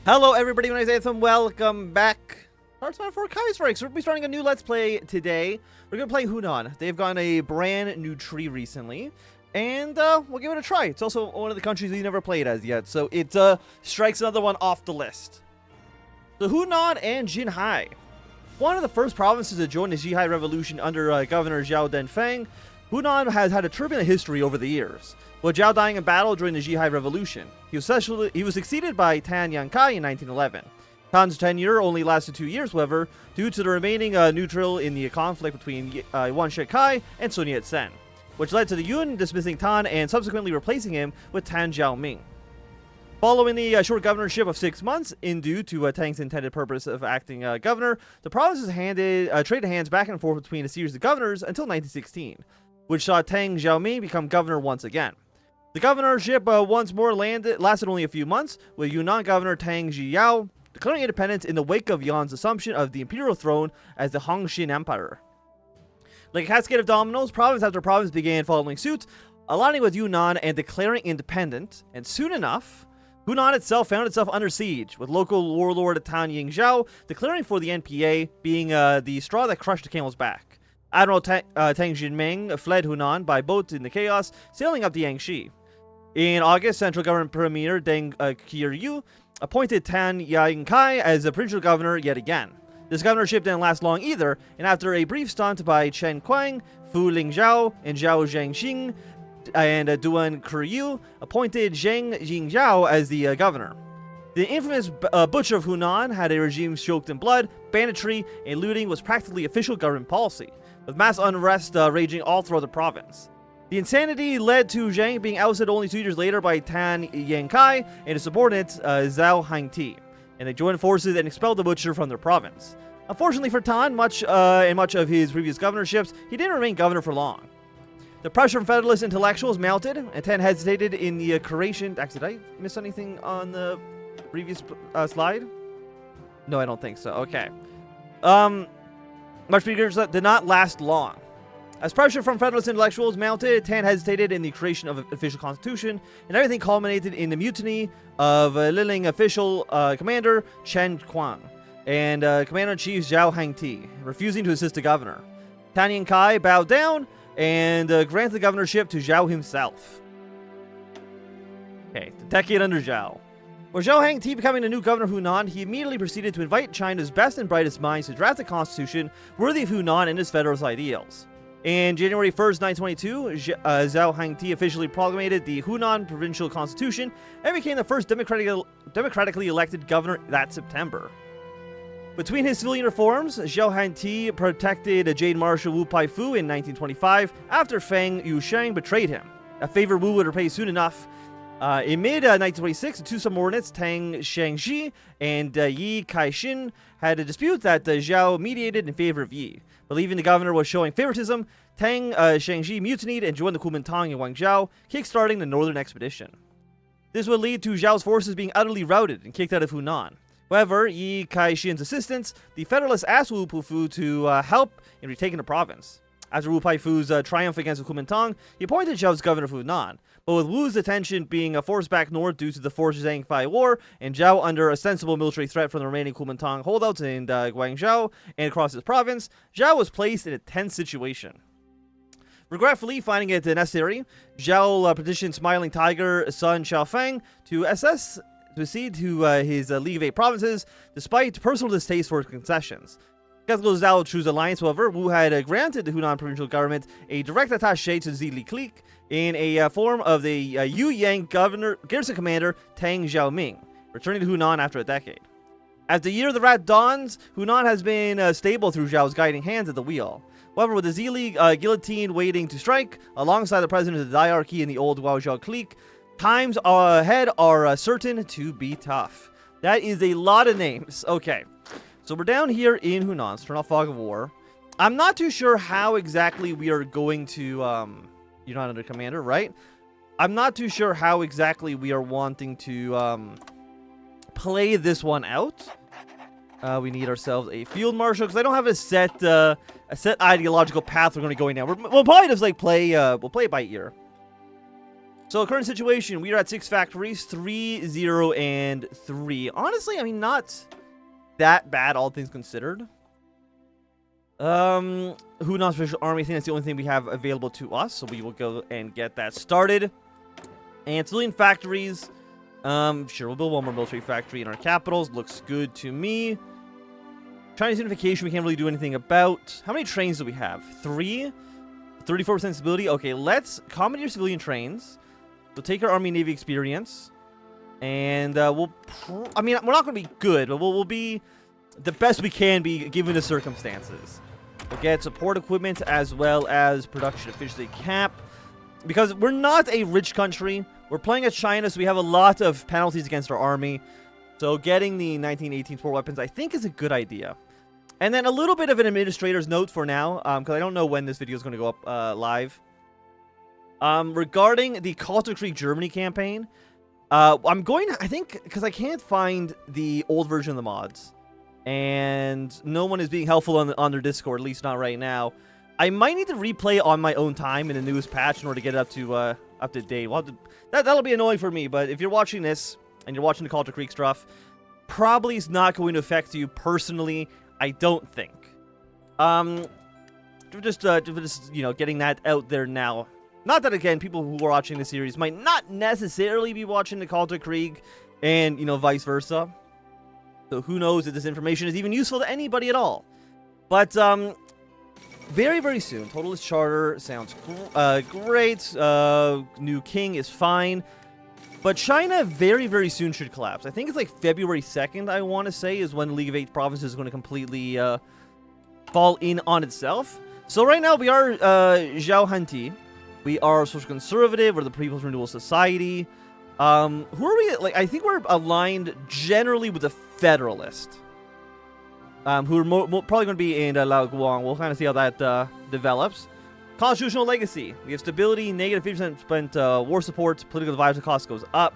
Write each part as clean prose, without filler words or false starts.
Hello everybody, when I say some welcome back. Our time for Kaiserreich. So we'll be starting a new Let's Play today. We're going to play Hunan. They've gotten a brand new tree recently. And we'll give it a try. It's also one of the countries we never played as yet. So it strikes another one off the list. The Hunan and Jinhai. One of the first provinces to join the Zhihai Revolution under Governor Zhao Denfeng, Hunan has had a turbulent history over the years, with Zhao dying in battle during the Zhihai Revolution. He was succeeded by Tan Yankai in 1911. Tan's tenure only lasted 2 years, however, due to the remaining neutral in the conflict between Yuan Shikai and Sun Yat-sen, which led to the Yun dismissing Tan and subsequently replacing him with Tan Zhaoming. Following the short governorship of 6 months, in due to Tang's intended purpose of acting governor, the provinces traded hands back and forth between a series of governors until 1916, which saw Tang Zhaoming become governor once again. The governorship once more lasted only a few months, with Yunnan governor Tang Zhiyao declaring independence in the wake of Yan's assumption of the imperial throne as the Hongxin Emperor. Like a cascade of dominoes, province after province began following suit, aligning with Yunnan and declaring independent, and soon enough, Hunan itself found itself under siege, with local warlord Tan Yingzhao declaring for the NPA, being the straw that crushed the camel's back. Admiral Tang Jinming fled Hunan by boat in the chaos, sailing up the Yangtze. In August, Central Government Premier Deng Qiyu appointed Tan Yankai as the provincial governor yet again. This governorship didn't last long either, and after a brief stunt by Chen Kuang, Fu Lingzhao, and Zhao Zhengxing, and Duan Kuryu appointed Zheng Jingzhao as the governor. The infamous Butcher of Hunan had a regime soaked in blood, banditry, and looting was practically official government policy, with mass unrest raging all throughout the province. The insanity led to Zheng being ousted only 2 years later by Tan Yankai and his subordinate Zhao Hangti, and they joined forces and expelled the Butcher from their province. Unfortunately for Tan, much of his previous governorships, he didn't remain governor for long. The pressure from Federalist intellectuals mounted, and Tan hesitated in the creation... Actually, did I miss anything on the previous slide? No, I don't think so. Okay. Much figures that did not last long. As pressure from Federalist intellectuals mounted, Tan hesitated in the creation of an official constitution, and everything culminated in the mutiny of Liling official commander Chen Kuang and Commander-in-Chief Zhao Hangti, refusing to assist the governor. Tan Yankai bowed down and granted the governorship to Zhao himself. Okay, the decade under Zhao. With Zhao Hangti becoming the new governor of Hunan, he immediately proceeded to invite China's best and brightest minds to draft a constitution worthy of Hunan and its federalist ideals. In January 1st, 1922, Zhao Hangti officially promulgated the Hunan Provincial Constitution and became the first democratically elected governor that September. Between his civilian reforms, Zhao Hangti protected Jade Marshal Wu Paifu in 1925 after Feng Yusheng betrayed him, a favor Wu would repay soon enough. In mid-1926, the two subordinates, Tang Shengxi and Yi Kaixin, had a dispute that Zhao mediated in favor of Yi. Believing the governor was showing favoritism, Tang Shengxi mutinied and joined the Kuomintang in Guangzhou, kickstarting the northern expedition. This would lead to Zhao's forces being utterly routed and kicked out of Hunan. However, Yi Kaixin's assistance, the Federalists asked Wu Peifu to help in retaking the province. After Wu Peifu's triumph against the Kuomintang, he appointed Zhao as governor of Hunan, but with Wu's attention being forced back north due to the Forced-Zhang-Fai War, and Zhao under a sensible military threat from the remaining Kuomintang holdouts in Guangzhou and across his province, Zhao was placed in a tense situation. Regretfully finding it necessary, Zhao petitioned Smiling Tiger son Xiaofeng to accede to his League of Eight provinces, despite personal distaste for his concessions. Skeptical of Zhao Chu's alliance, however, Wu had granted the Hunan provincial government a direct attaché to Zili clique in a form of the Yu Yang garrison commander Tang Zhaoming, returning to Hunan after a decade. As the year of the rat dawns, Hunan has been stable through Zhao's guiding hands at the wheel. However, with the Zili guillotine waiting to strike, alongside the president of the diarchy in the old Guozhou clique, times ahead are certain to be tough. That is a lot of names. Okay. So we're down here in Hunan. Let's turn off Fog of War. I'm not too sure how exactly we are going to... you're not under commander, right? I'm not too sure how exactly we are wanting to play this one out. We need ourselves a field marshal, because I don't have a set ideological path we're going to be going down. We'll probably just like play... we'll play by ear. So current situation, we are at 6 factories, 3, 0, and 3. Honestly, I mean, not that bad, all things considered. Hunan's official army, I think that's the only thing we have available to us, so we will go and get that started. And civilian factories, sure, we'll build one more military factory in our capitals. Looks good to me. Chinese unification, we can't really do anything about. How many trains do we have? 3? 34% stability. Okay, let's commandeer civilian trains. We'll take our Army Navy experience. And I mean, we're not going to be good, but we'll be the best we can be given the circumstances. We'll get support equipment as well as production efficiency cap. Because we're not a rich country. We're playing as China, so we have a lot of penalties against our army. So getting the 1918 sport weapons, I think, is a good idea. And then a little bit of an administrator's note for now, because I don't know when this video is going to go up live. Regarding the Calder Creek Germany campaign, I'm going to, I think, because I can't find the old version of the mods. And no one is being helpful on their Discord, at least not right now. I might need to replay on my own time in the newest patch in order to get it up to date. We'll have to, that'll be annoying for me, but if you're watching this and you're watching the Calder Creek stuff, probably is not going to affect you personally, I don't think. Just you know, getting that out there now. Not that, again, people who are watching the series might not necessarily be watching the Calder Creek and, you know, vice versa. So who knows if this information is even useful to anybody at all. But, very, very soon. Totalist Charter sounds great. New king is fine. But China very, very soon should collapse. I think it's like February 2nd, I want to say, is when the League of 8 Provinces is going to completely fall in on itself. So right now we are Zhao Hanti. We are social conservative. We're the People's Renewal Society. Who are we? Like, I think we're aligned generally with the Federalist. Who are probably going to be in Lao Guang. We'll kind of see how that develops. Constitutional legacy. We have stability, negative 50% spent war support, political advisor cost goes up.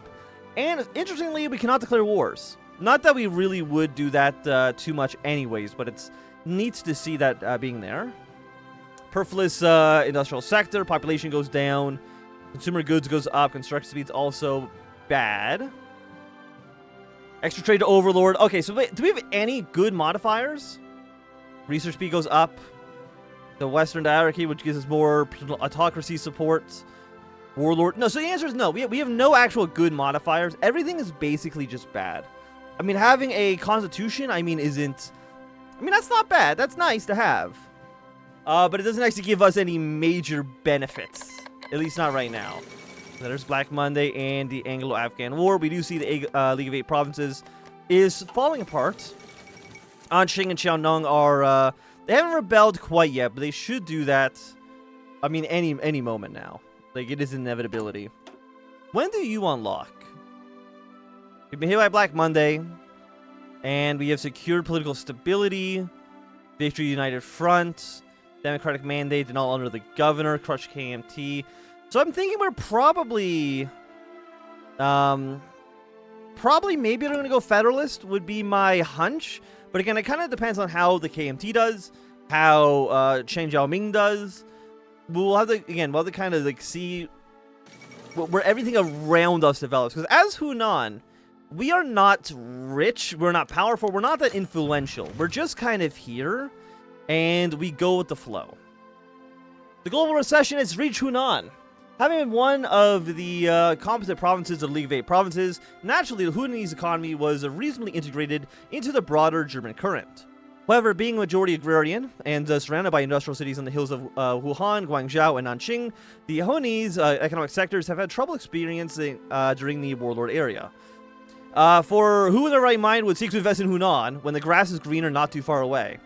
And interestingly, we cannot declare wars. Not that we really would do that too much anyways, but it's neat to see that being there. Perfluous industrial sector, population goes down, consumer goods goes up, construction speed's also bad. Extra trade to overlord. Okay, so wait, do we have any good modifiers? Research speed goes up. The Western Diarchy, which gives us more autocracy support. Warlord. No, so the answer is no. We have no actual good modifiers. Everything is basically just bad. I mean, having a constitution, I mean, isn't... I mean, that's not bad. That's nice to have. But it doesn't actually give us any major benefits. At least not right now. So there's Black Monday and the Anglo-Afghan War. We do see the League of 8 Provinces is falling apart. Anqing and Xiaonong are... they haven't rebelled quite yet, but they should do that, I mean, any moment now. Like, it is an inevitability. When do you unlock? We've been hit by Black Monday, and we have secured political stability, Victory United Front, Democratic Mandate, and all under the governor, Crush KMT. So I'm thinking we're probably maybe they're going to go Federalist, would be my hunch. But again, it kind of depends on how the KMT does, how Chen Jiaoming does. We'll have to, again, we'll have to kind of like see where everything around us develops. Because as Hunan, we are not rich, we're not powerful, we're not that influential. We're just kind of here, and we go with the flow. The global recession has reached Hunan. Having been one of the composite provinces of the League of 8 Provinces, naturally the Hunanese economy was reasonably integrated into the broader German current. However, being majority agrarian and surrounded by industrial cities on the hills of Wuhan, Guangzhou, and Nanjing, the Hunanese economic sectors have had trouble experiencing during the warlord area. For who in their right mind would seek to invest in Hunan when the grass is greener not too far away?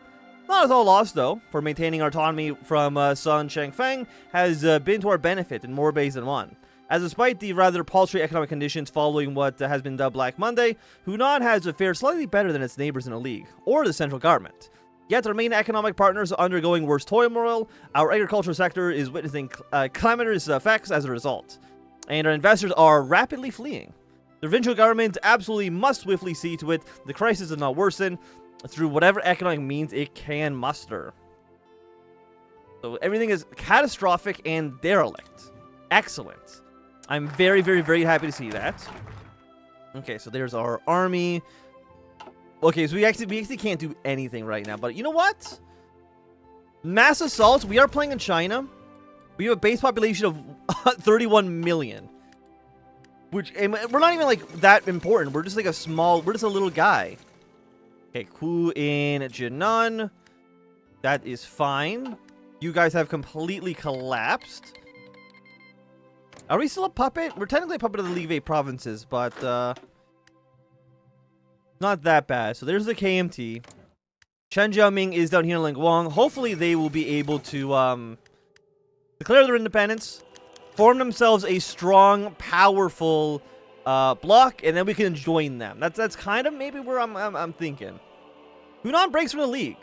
Not as all lost, though, for maintaining our autonomy from Sun Changfeng has been to our benefit in more ways than one. As despite the rather paltry economic conditions following what has been dubbed Black Monday, Hunan has fared slightly better than its neighbors in the league, or the central government. Yet our main economic partners are undergoing worse turmoil, our agricultural sector is witnessing calamitous effects as a result, and our investors are rapidly fleeing. The provincial government absolutely must swiftly see to it the crisis does not worsen, through whatever economic means it can muster. So everything is catastrophic and derelict. Excellent. I'm very, very, very happy to see that. Okay, so there's our army. Okay, so we actually can't do anything right now, but you know what? Mass assault. We are playing in China. We have a base population of 31 million. Which, and we're not even like that important. We're just like we're just a little guy. Okay, Ku in Jinan. That is fine. You guys have completely collapsed. Are we still a puppet? We're technically a puppet of the League of Eight provinces, but not that bad. So there's the KMT. Chen Jiaoming is down here in Lingguang. Hopefully they will be able to declare their independence, form themselves a strong, powerful bloc, and then we can join them. That's kind of maybe where I'm thinking. Hunan breaks from the League.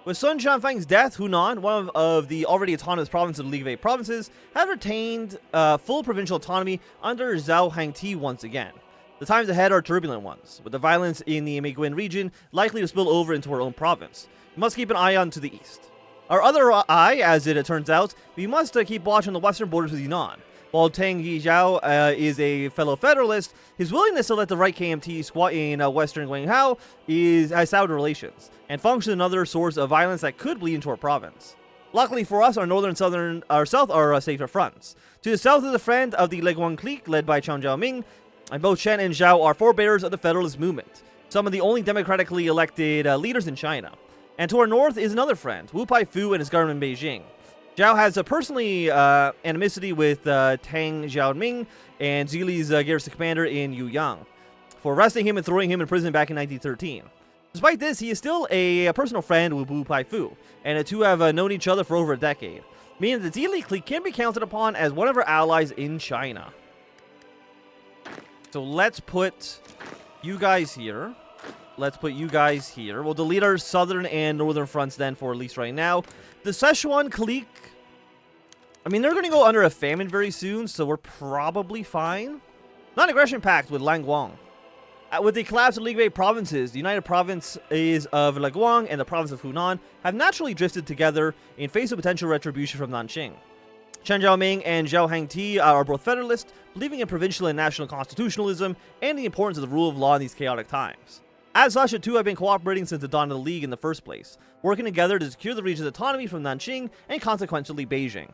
With Sun Jianfang's death, Hunan, one of the already autonomous provinces of the League of Eight provinces, has retained full provincial autonomy under Zhao Hangti once again. The times ahead are turbulent ones, with the violence in the Meiguin region likely to spill over into our own province. We must keep an eye on to the east. Our other eye, as it turns out, we must keep watch on the western borders with Yunnan. While Tang Yizhao is a fellow federalist, his willingness to let the right KMT squat in western Guanghao has soured relations, and functions another source of violence that could bleed into our province. Luckily for us, our northern and south are safer fronts. To the south is a friend of the Leguang clique led by Chen Jiaoming, and both Chen and Zhao are forebears of the federalist movement, some of the only democratically elected leaders in China. And to our north is another friend, Wu Paifu and his government in Beijing. Zhao has a personally animosity with Tang Xiaoming and Zili's garrison commander in Yuyang for arresting him and throwing him in prison back in 1913. Despite this, he is still a personal friend with Wu Paifu, and the two have known each other for over a decade, meaning the Zili clique can be counted upon as one of our allies in China. So let's put you guys here. Let's put you guys here. We'll delete our southern and northern fronts then for at least right now. The Sichuan clique, I mean, they're going to go under a famine very soon, so we're probably fine. Non-aggression pact with Langguang. With the collapse of League of Eight provinces, the United Provinces of Leguang and the province of Hunan have naturally drifted together in face of potential retribution from Nanqing. Chen Jiaoming and Zhao Hangti are both federalists, believing in provincial and national constitutionalism and the importance of the rule of law in these chaotic times. As such, the two have been cooperating since the dawn of the League in the first place, working together to secure the region's autonomy from Nanqing and consequently Beijing.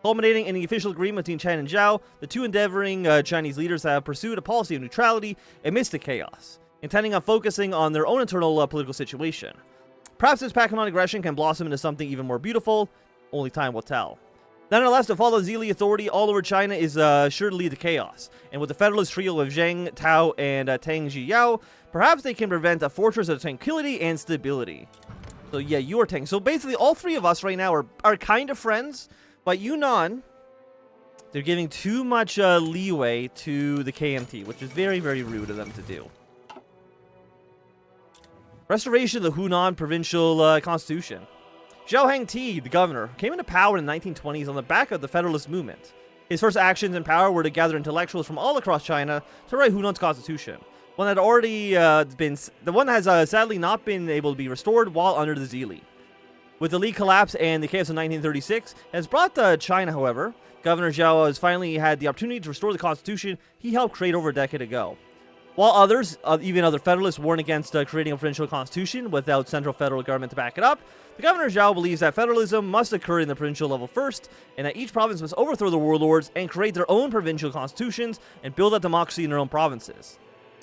Culminating in the official agreement between Chen and Zhao, the two endeavoring Chinese leaders have pursued a policy of neutrality amidst the chaos, intending on focusing on their own internal political situation. Perhaps this pact of non-aggression can blossom into something even more beautiful, only time will tell. Nonetheless, to follow Zili authority all over China is sure to lead to chaos, and with the federalist trio of Zheng, Tao, and Tang Zhiyao, perhaps they can prevent a fortress of tranquility and stability. So yeah, you are Tang. So basically, all three of us right now are kind of friends, but Yunnan, they're giving too much leeway to the KMT, which is very, very rude of them to do. Restoration of the Hunan provincial constitution. Zhao Hangti, the governor, came into power in the 1920s on the back of the federalist movement. His first actions in power were to gather intellectuals from all across China to write Hunan's constitution, one that has sadly not been able to be restored while under the Zili. With the League collapse and the chaos of 1936 has brought China, however, Governor Zhao has finally had the opportunity to restore the constitution he helped create over a decade ago. While others, even other federalists, warn against creating a provincial constitution without central federal government to back it up, the Governor Zhao believes that federalism must occur in the provincial level first, and that each province must overthrow the warlords and create their own provincial constitutions and build up democracy in their own provinces.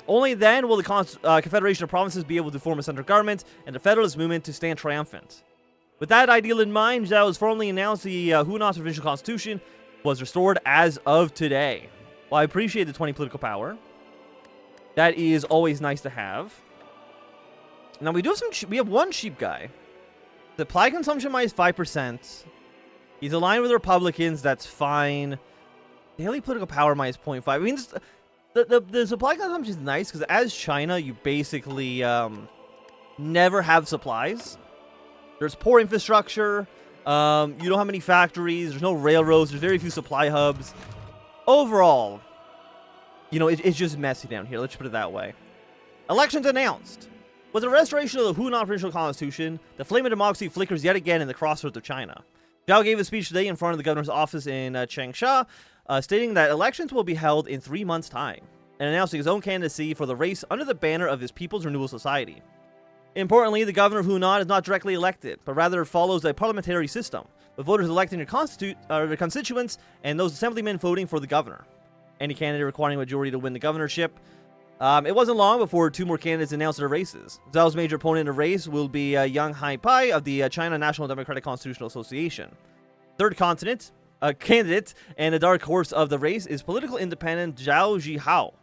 Only then will the Confederation of Provinces be able to form a central government and the federalist movement to stand triumphant. With that ideal in mind, Zhao has formally announced the Hunan's provincial constitution was restored as of today. While I appreciate the 20 political power, that is always nice to have. Now we do have we have one sheep guy. Supply consumption minus 5%. He's aligned with Republicans, that's fine. Daily political power minus 0.5. I mean, the supply consumption is nice because as China, you basically never have supplies. There's poor infrastructure. You don't have many factories. There's no railroads. There's very few supply hubs. Overall, you know, it's just messy down here. Let's put it that way. Elections announced. With the restoration of the Hunan provincial constitution, the flame of democracy flickers yet again in the crossroads of China. Zhao gave a speech today in front of the governor's office in Changsha, stating that elections will be held in 3 months' time, and announcing his own candidacy for the race under the banner of his People's Renewal Society. Importantly, the governor of Hunan is not directly elected, but rather follows a parliamentary system, with voters electing their constituents and those assemblymen voting for the governor. Any candidate requiring a majority to win the governorship. It wasn't long before 2 more candidates announced their races. Zhao's major opponent in the race will be Yang Haipai of the China National Democratic Constitutional Association. Third candidate and a dark horse of the race is political independent Zhao Zhihao.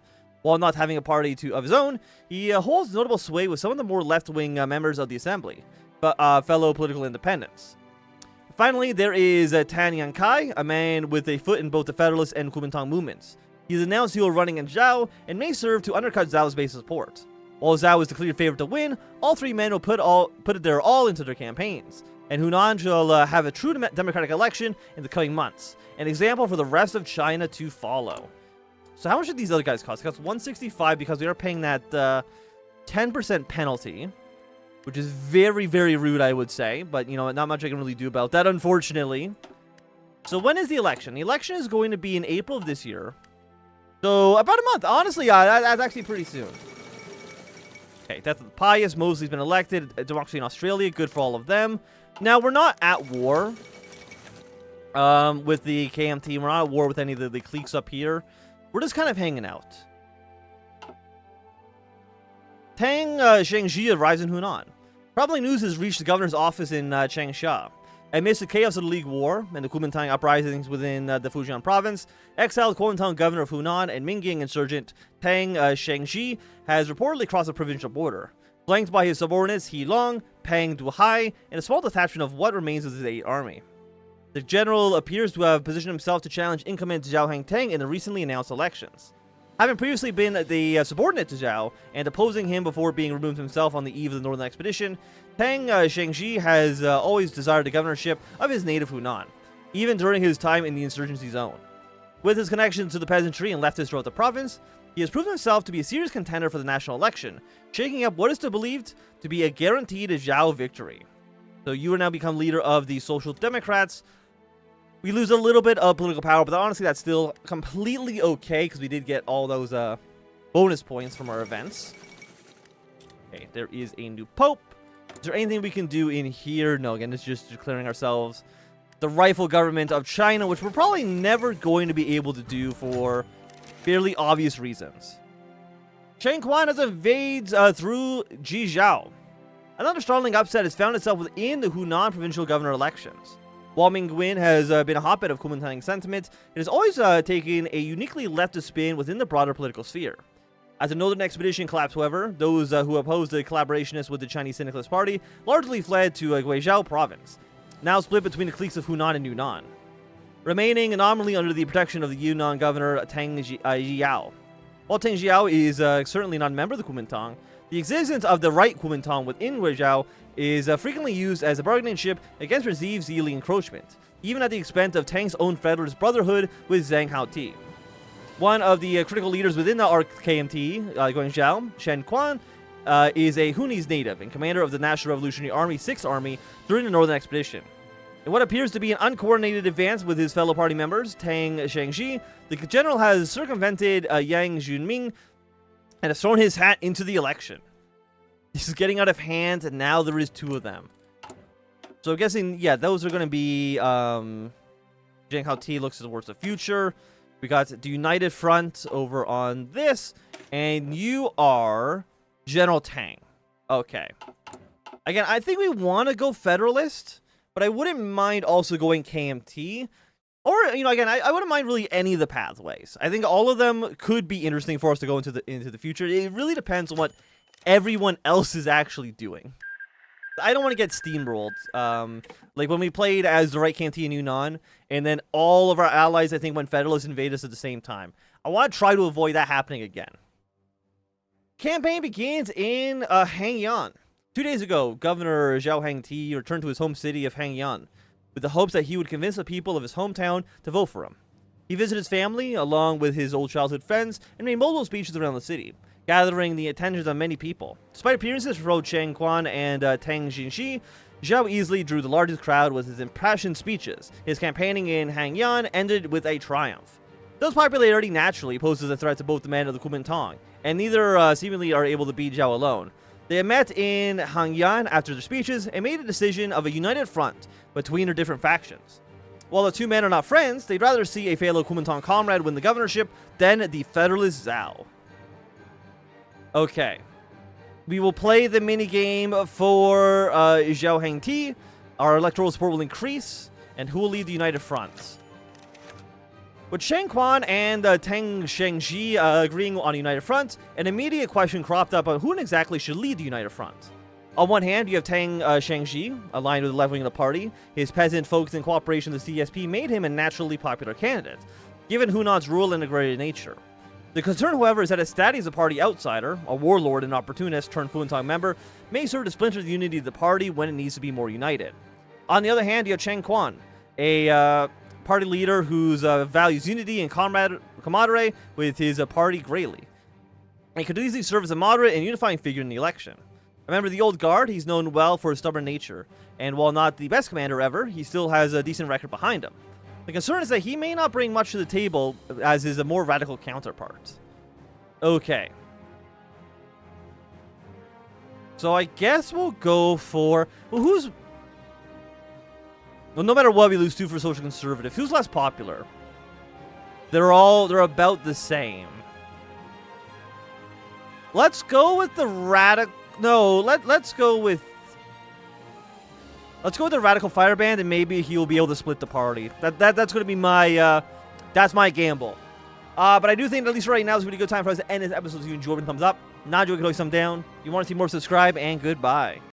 While not having a party of his own, he holds notable sway with some of the more left-wing members of the assembly, but fellow political independents. Finally, there is Tan Yankai, a man with a foot in both the Federalist and Kuomintang movements. He's announced he will run against Zhao and may serve to undercut Zhao's base support. While Zhao is the clear favorite to win, all 3 men will put their all into their campaigns, and Hunan shall have a true democratic election in the coming months, an example for the rest of China to follow. So how much did these other guys cost? It costs 165 because we are paying that 10% penalty, which is very, very rude, I would say. But, you know, not much I can really do about that, unfortunately. So when is the election? The election is going to be in April of this year. So about a month. Honestly, that's actually pretty soon. Okay, Death of the Pious. Mosley's been elected. Democracy in Australia. Good for all of them. Now, we're not at war with the KMT. We're not at war with any of the cliques up here. We're just kind of hanging out. Tang Shengji arrives in Hunan. Probably news has reached the governor's office in Changsha. Amidst the chaos of the League War and the Kuomintang uprisings within the Fujian province, exiled Kuomintang governor of Hunan and Mingying insurgent Tang Shengji has reportedly crossed the provincial border, flanked by his subordinates He Long, Pang Duhai, and a small detachment of what remains of his 8th army. The general appears to have positioned himself to challenge incumbent Zhao Hangtang in the recently announced elections. Having previously been the subordinate to Zhao and opposing him before being removed himself on the eve of the Northern Expedition, Tang Shengji has always desired the governorship of his native Hunan, even during his time in the insurgency zone. With his connections to the peasantry and leftists throughout the province, he has proven himself to be a serious contender for the national election, shaking up what is believed to be a guaranteed Zhao victory. So you are now become leader of the Social Democrats. We lose a little bit of political power, but honestly, that's still completely okay, because we did get all those bonus points from our events. Okay, there is a new pope. Is there anything we can do in here? No, again, it's just declaring ourselves the rightful government of China, which we're probably never going to be able to do for fairly obvious reasons. Chen Quan has invades through Jizhao. Another startling upset has found itself within the Hunan provincial governor elections. While Mingying has been a hotbed of Kuomintang sentiment, it has always taken a uniquely leftist spin within the broader political sphere. As the Northern Expedition collapsed, however, those who opposed the collaborationists with the Chinese Syndicalist Party largely fled to Guizhou province, now split between the cliques of Hunan and Yunnan, remaining nominally under the protection of the Yunnan governor Tang Jiao. While Tang Jiao is certainly not a member of the Kuomintang, the existence of the right Kuomintang within Guizhou is frequently used as a bargaining chip against perceived Zili encroachment, even at the expense of Tang's own Federalist Brotherhood with Zhang Haoti. One of the critical leaders within the KMT, Guizhou, Chen Quan, is a Hunese native and commander of the National Revolutionary Army 6th Army during the Northern Expedition. In what appears to be an uncoordinated advance with his fellow party members, Tang Shengji, the general has circumvented Yang Junming and has thrown his hat into the election. This is getting out of hand, and now there is 2 of them. So I'm guessing, yeah, those are going to be Zhang Haoti looks towards the future. We got the United Front over on this, and you are General Tang. Okay. Again, I think we want to go Federalist, but I wouldn't mind also going KMT. Or, you know, again, I wouldn't mind really any of the pathways. I think all of them could be interesting for us to go into the future. It really depends on what everyone else is actually doing. I don't want to get steamrolled. Like when we played as the right KMT in Yunnan, and then all of our allies, I think, went Federalist invade us at the same time. I want to try to avoid that happening again. Campaign begins in Hangyan. 2 days ago, Governor Zhao Hangti returned to his home city of Hangyan, with the hopes that he would convince the people of his hometown to vote for him. He visited his family, along with his old childhood friends, and made multiple speeches around the city, gathering the attention of many people. Despite appearances from both Chen Quan and Tang Jinxi, Zhao easily drew the largest crowd with his impassioned speeches. His campaigning in Hangyan ended with a triumph. Those popularity naturally poses a threat to both the men of the Kuomintang, and neither seemingly are able to beat Zhao alone. They met in Hangyan after their speeches and made a decision of a united front between their different factions. While the two men are not friends, they'd rather see a fellow Kuomintang comrade win the governorship than the federalist Zhao. Okay. We will play the minigame for Zhao Hengti. Our electoral support will increase, and who will lead the united front? With Shang Quan and Teng Shengji agreeing on a united front, an immediate question cropped up on who exactly should lead the united front. On one hand, you have Teng Shengji, aligned with the left wing of the party. His peasant focus and cooperation with the CSP made him a naturally popular candidate, given Hunan's rural and agrarian nature. The concern, however, is that his status as a party outsider, a warlord and opportunist turned Kuomintang member, may serve to splinter the unity of the party when it needs to be more united. On the other hand, you have Cheng Quan, a party leader who values unity and camaraderie with his party greatly, and could easily serve as a moderate and unifying figure in the election. A member of the old guard, he's known well for his stubborn nature, and while not the best commander ever, he still has a decent record behind him. The concern is that he may not bring much to the table as his more radical counterpart. Okay. So I guess we'll go for... Well, no matter what, we lose 2 for social conservative. Who's less popular? They're about the same. Let's go with the radical... No, let's go with... Let's go with the radical fireband, and maybe he'll be able to split the party. That's going to be my... that's my gamble. But I do think that at least right now is a really good time for us to end this episode. If you enjoyed, thumbs up. Not enjoyed, you can always thumb down. If you want to see more, subscribe, and goodbye.